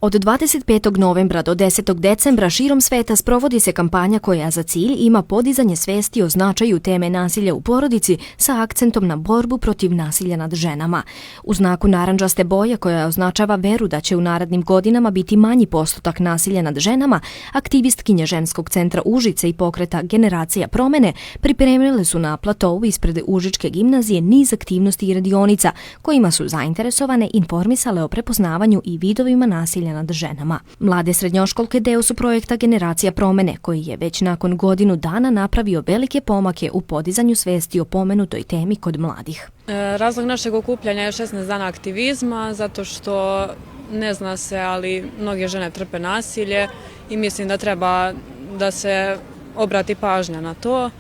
Od 25. novembra do 10. decembra širom sveta sprovodi se kampanja koja za cilj ima podizanje svesti o značaju teme nasilja u porodici sa akcentom na borbu protiv nasilja nad ženama. U znaku narandžaste boje koja označava veru da će u narednim godinama biti manji postotak nasilja nad ženama, aktivistkinje Ženskog centra Užice i pokreta Generacija promene pripremile su na platovu ispred Užičke gimnazije niz aktivnosti i radionica kojima su zainteresovane informisale o prepoznavanju i vidovima nasilja nad ženama. Mlade srednjoškolke deo su projekta Generacija promene, koji je već nakon godinu dana napravio velike pomake u podizanju svesti o pomenutoj temi kod mladih. Razlog našeg okupljanja je 16 dana aktivizma, zato što ne zna se, ali mnoge žene trpe nasilje i mislim da treba da se obrati pažnja na to.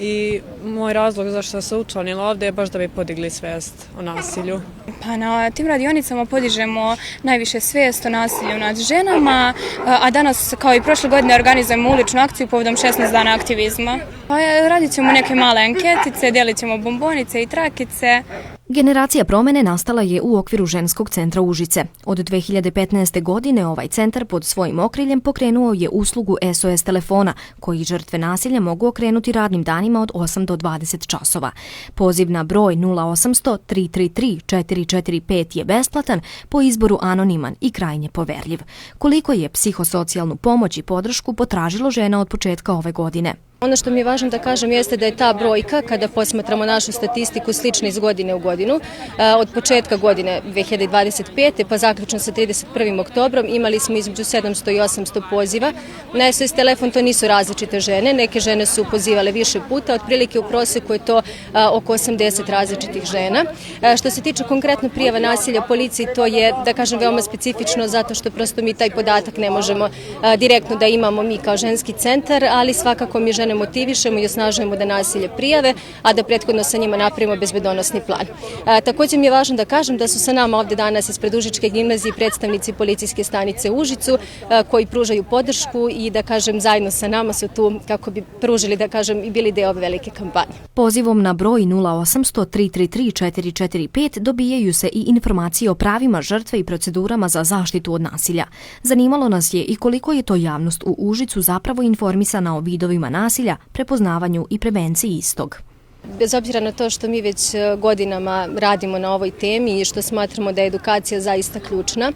I moj razlog zašto se učlanila ovdje je baš da bi podigli svijest o nasilju. Pa na tim radionicama podižemo najviše svijest o nasilju nad ženama, a danas kao i prošle godine organizujemo uličnu akciju povodom 16 dana aktivizma. Pa radit ćemo neke male anketice, dijelit ćemo bombonice i trakice. Generacija promene nastala je u okviru Ženskog centra Užice. Od 2015. godine ovaj centar pod svojim okriljem pokrenuo je uslugu SOS telefona, koji žrtve nasilja mogu okrenuti radnim danima od 8 do 20 časova. Poziv na broj 0800 333 445 je besplatan, po izboru anoniman i krajnje poverljiv. Koliko je psihosocijalnu pomoć i podršku potražilo žena od početka ove godine? Ono što mi je važno da kažem jeste da je ta brojka, kada posmatramo našu statistiku, slična iz godine u godinu. Od početka godine 2025. pa zaključno sa 31. oktobrom imali smo između 700 i 800 poziva. Na SOS telefon to nisu različite žene, neke žene su pozivale više puta, otprilike u proseku je to oko 80 različitih žena. Što se tiče konkretno prijava nasilja policiji, to je, da kažem, veoma specifično zato što prosto mi taj podatak ne možemo direktno da imamo mi kao ženski centar, ali svakako mi žene motivišemo i osnažujemo da nasilje prijave, a da prethodno sa njima napravimo bezbedonosni plan. Također mi je važno da kažem da su sa nama ovdje danas ispred Užičke gimnazije predstavnici policijske stanice u Užicu koji pružaju podršku i da kažem zajedno sa nama su tu kako bi pružili, da kažem, i bili deo ove velike kampanje. Pozivom na broj 0800 333 445 dobijaju se i informacije o pravima žrtve i procedurama za zaštitu od nasilja. Zanimalo nas je i koliko je to javnost u Užicu zapravo informisana o vidovima nasilja, prepoznavanju i prevenciji istog. Bez obzira na to što mi već godinama radimo na ovoj temi i što smatramo da je edukacija zaista ključna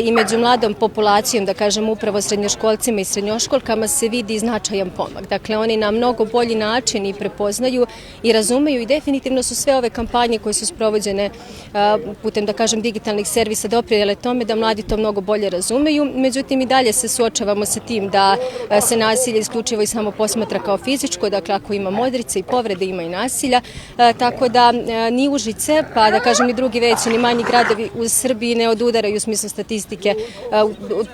i među mladom populacijom, da kažem upravo srednjoškolcima i srednjoškolkama se vidi značajan pomak. Dakle, oni na mnogo bolji način i prepoznaju i razumeju i definitivno su sve ove kampanje koje su sprovođene putem, da kažem, digitalnih servisa doprinijele tome da mladi to mnogo bolje razumeju. Međutim, i dalje se suočavamo sa tim da se nasilje isključivo i samo posmatra kao fizičko, dakle ako ima modrice i povrede, ima i nasilja, tako da ni Užice, pa da kažem i drugi veći ni manji gradovi u Srbiji ne odudaraju u smislu statistike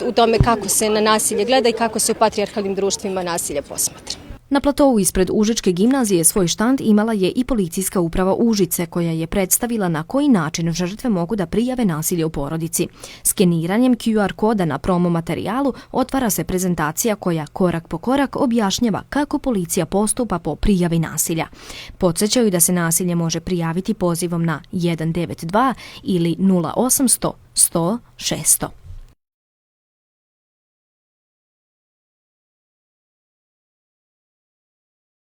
u tome kako se na nasilje gleda i kako se u patrijarhalnim društvima nasilje posmatra. Na platovu ispred Užičke gimnazije svoj štand imala je i policijska uprava Užice, koja je predstavila na koji način žrtve mogu da prijave nasilje u porodici. Skeniranjem QR koda na promo materijalu otvara se prezentacija koja korak po korak objašnjava kako policija postupa po prijavi nasilja. Podsjećaju da se nasilje može prijaviti pozivom na 192 ili 0800 100 600.